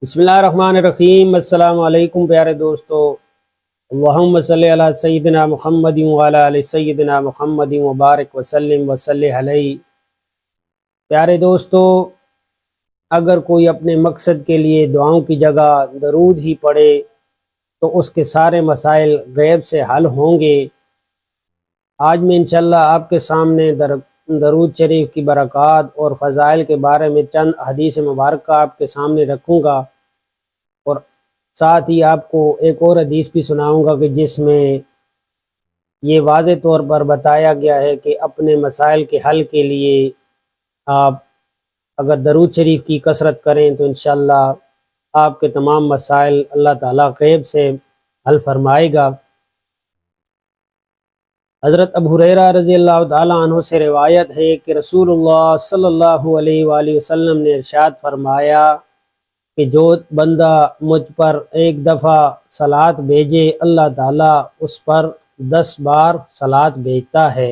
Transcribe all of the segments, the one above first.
بسم اللہ الرحمن الرحیم۔ السلام علیکم پیارے دوستو، اللہم صلی علی سیدنا محمد وعلی آل سیدنا محمد وبارک وسلم وصلی علیہ۔ پیارے دوستو، اگر کوئی اپنے مقصد کے لیے دعاؤں کی جگہ درود ہی پڑھے تو اس کے سارے مسائل غیب سے حل ہوں گے۔ آج میں انشاءاللہ آپ کے سامنے درود شریف کی برکات اور فضائل کے بارے میں چند حدیث مبارکہ آپ کے سامنے رکھوں گا، اور ساتھ ہی آپ کو ایک اور حدیث بھی سناؤں گا کہ جس میں یہ واضح طور پر بتایا گیا ہے کہ اپنے مسائل کے حل کے لیے آپ اگر درود شریف کی کثرت کریں تو انشاءاللہ آپ کے تمام مسائل اللہ تعالیٰ غیب سے حل فرمائے گا۔ حضرت ابو ہریرہ رضی اللہ تعالیٰ عنہ سے روایت ہے کہ رسول اللہ صلی اللہ علیہ وآلہ وسلم نے ارشاد فرمایا کہ جو بندہ مجھ پر ایک دفعہ صلوات بھیجے اللہ تعالیٰ اس پر 10 بار صلوات بھیجتا ہے۔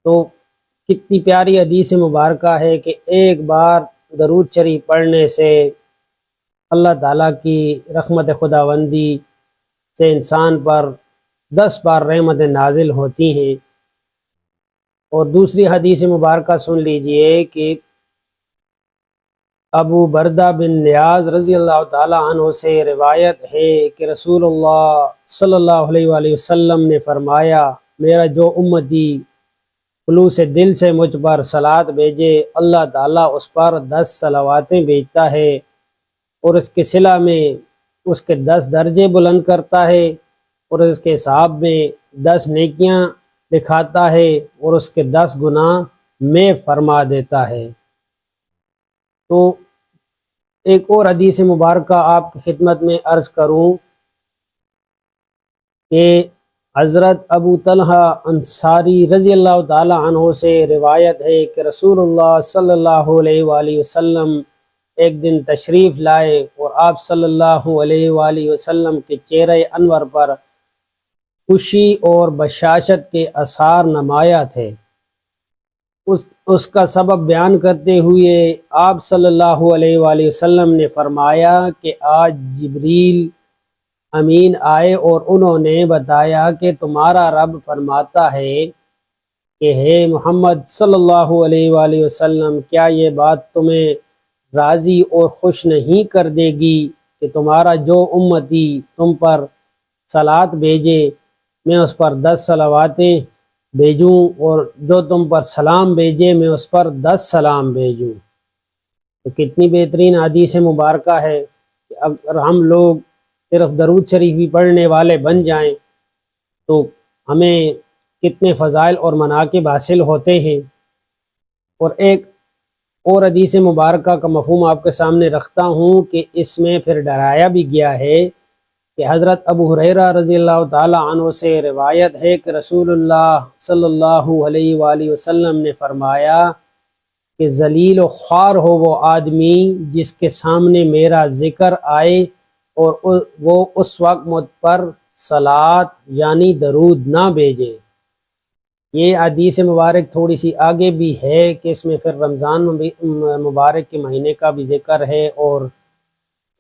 تو کتنی پیاری حدیث مبارکہ ہے کہ ایک بار درود شریف پڑھنے سے اللہ تعالیٰ کی رحمت خداوندی سے انسان پر 10 بار رحمتیں نازل ہوتی ہیں۔ اور دوسری حدیث مبارکہ سن لیجئے کہ ابو بردہ بن نیاز رضی اللہ تعالیٰ عنہ سے روایت ہے کہ رسول اللہ صلی اللہ علیہ وآلہ وسلم نے فرمایا، میرا جو امتی خلوص دل سے مجھ پر صلوات بھیجے اللہ تعالیٰ اس پر 10 صلواتیں بھیجتا ہے، اور اس کے صلہ میں اس کے 10 درجے بلند کرتا ہے، اور اس کے حساب میں 10 نیکیاں لکھاتا ہے، اور اس کے 10 گناہ معاف فرما دیتا ہے۔ تو ایک اور حدیث مبارکہ آپ کی خدمت میں عرض کروں کہ حضرت ابو طلحہ انصاری رضی اللہ تعالیٰ عنہ سے روایت ہے کہ رسول اللہ صلی اللہ علیہ وآلہ وسلم ایک دن تشریف لائے اور آپ صلی اللہ علیہ وآلہ وسلم کے چہرہ انور پر خوشی اور بشاشت کے آثار نمایاں تھے۔ اس کا سبب بیان کرتے ہوئے آپ صلی اللہ علیہ وآلہ وسلم نے فرمایا کہ آج جبریل امین آئے اور انہوں نے بتایا کہ تمہارا رب فرماتا ہے کہ ہے محمد صلی اللہ علیہ وآلہ وسلم، کیا یہ بات تمہیں راضی اور خوش نہیں کر دے گی کہ تمہارا جو امتی تم پر صلوات بھیجے میں اس پر 10 صلواتیں بھیجوں، اور جو تم پر سلام بھیجے میں اس پر 10 سلام بھیجوں۔ تو کتنی بہترین حدیث مبارکہ ہے کہ اگر ہم لوگ صرف درود شریف بھی پڑھنے والے بن جائیں تو ہمیں کتنے فضائل اور مناقب حاصل ہوتے ہیں۔ اور ایک اور حدیث مبارکہ کا مفہوم آپ کے سامنے رکھتا ہوں کہ اس میں پھر ڈرایا بھی گیا ہے کہ حضرت ابو ہریرہ رضی اللہ تعالیٰ عنہ سے روایت ہے کہ رسول اللہ صلی اللہ علیہ وآلہ وسلم نے فرمایا کہ ذلیل و خوار ہو وہ آدمی جس کے سامنے میرا ذکر آئے اور وہ اس وقت مجھ پر صلوات یعنی درود نہ بھیجے۔ یہ حدیث مبارک تھوڑی سی آگے بھی ہے کہ اس میں پھر رمضان مبارک کے مہینے کا بھی ذکر ہے، اور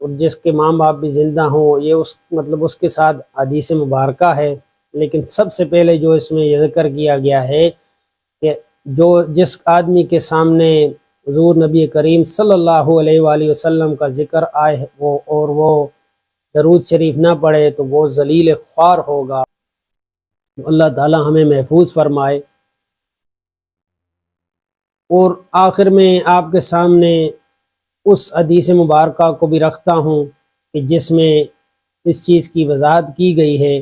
جس کے ماں باپ بھی زندہ ہوں یہ اس کے ساتھ حدیث مبارکہ ہے۔ لیکن سب سے پہلے جو اس میں یہ ذکر کیا گیا ہے کہ جس آدمی کے سامنے حضور نبی کریم صلی اللہ علیہ وآلہ وسلم کا ذکر آئے وہ درود شریف نہ پڑھے تو وہ ذلیل خوار ہوگا۔ اللہ تعالی ہمیں محفوظ فرمائے۔ اور آخر میں آپ کے سامنے اس حدیث مبارکہ کو بھی رکھتا ہوں کہ جس میں اس چیز کی وضاحت کی گئی ہے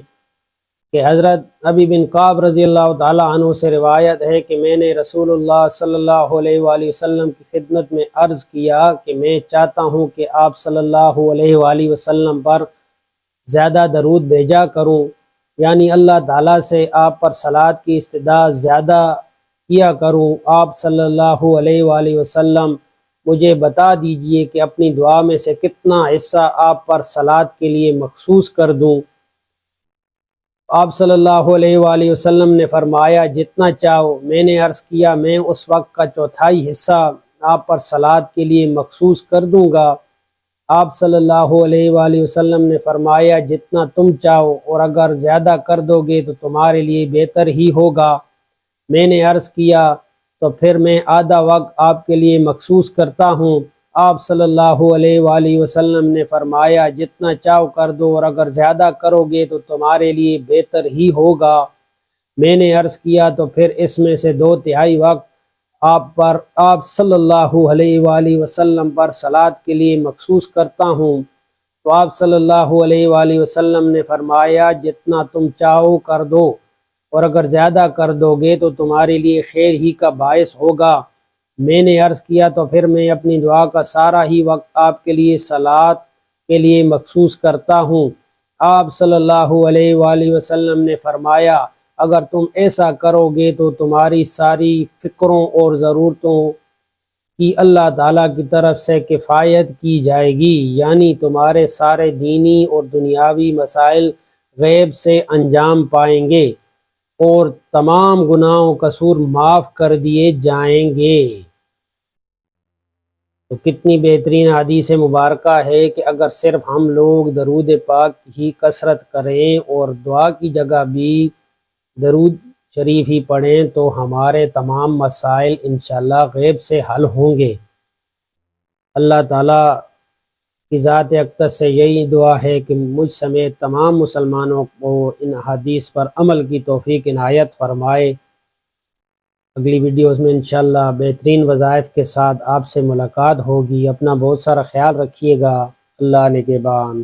کہ حضرت ابی بن کعب رضی اللہ تعالیٰ عنہ سے روایت ہے کہ میں نے رسول اللہ صلی اللہ علیہ وآلہ وسلم کی خدمت میں عرض کیا کہ میں چاہتا ہوں کہ آپ صلی اللہ علیہ وآلہ وسلم پر زیادہ درود بھیجا کروں، یعنی اللہ تعالیٰ سے آپ پر صلوات کی استدعا زیادہ کیا کروں۔ آپ صلی اللہ علیہ وآلہ وسلم مجھے بتا دیجئے کہ اپنی دعا میں سے کتنا حصہ آپ پر صلوات کے لیے مخصوص کر دوں۔ آپ صلی اللہ علیہ وآلہ وسلم نے فرمایا جتنا چاہو۔ میں نے عرض کیا میں اس وقت کا چوتھائی حصہ آپ پر صلات کے لیے مخصوص کر دوں گا۔ آپ صلی اللہ علیہ وآلہ وسلم نے فرمایا جتنا تم چاہو اور اگر زیادہ کر دو گے تو تمہارے لیے بہتر ہی ہوگا۔ میں نے عرض کیا تو پھر میں آدھا وقت آپ کے لیے مخصوص کرتا ہوں۔ آپ صلی اللہ علیہ وآلہ وسلم نے فرمایا جتنا چاہو کر دو اور اگر زیادہ کرو گے تو تمہارے لیے بہتر ہی ہوگا۔ میں نے عرض کیا تو پھر اس میں سے 2/3 وقت آپ صلی اللہ علیہ وآلہ وسلم پر صلات کے لیے مخصوص کرتا ہوں۔ تو آپ صلی اللہ علیہ وآلہ وسلم نے فرمایا جتنا تم چاہو کر دو اور اگر زیادہ کر دو گے تو تمہارے لیے خیر ہی کا باعث ہوگا۔ میں نے عرض کیا تو پھر میں اپنی دعا کا سارا ہی وقت آپ کے لیے صلات کے لیے مخصوص کرتا ہوں۔ آپ صلی اللہ علیہ وآلہ وسلم نے فرمایا اگر تم ایسا کرو گے تو تمہاری ساری فکروں اور ضرورتوں کی اللہ تعالیٰ کی طرف سے کفایت کی جائے گی، یعنی تمہارے سارے دینی اور دنیاوی مسائل غیب سے انجام پائیں گے اور تمام گناہ و قصور معاف کر دیے جائیں گے۔ تو کتنی بہترین حدیث مبارکہ ہے کہ اگر صرف ہم لوگ درود پاک ہی کثرت کریں اور دعا کی جگہ بھی درود شریف ہی پڑھیں تو ہمارے تمام مسائل انشاءاللہ غیب سے حل ہوں گے۔ اللہ تعالیٰ کی ذات اقدس سے یہی دعا ہے کہ مجھ سمیت تمام مسلمانوں کو ان حدیث پر عمل کی توفیق عنایت فرمائے۔ اگلی ویڈیوز میں انشاءاللہ بہترین وظائف کے ساتھ آپ سے ملاقات ہوگی۔ اپنا بہت سارا خیال رکھیے گا۔ اللہ نگہبان۔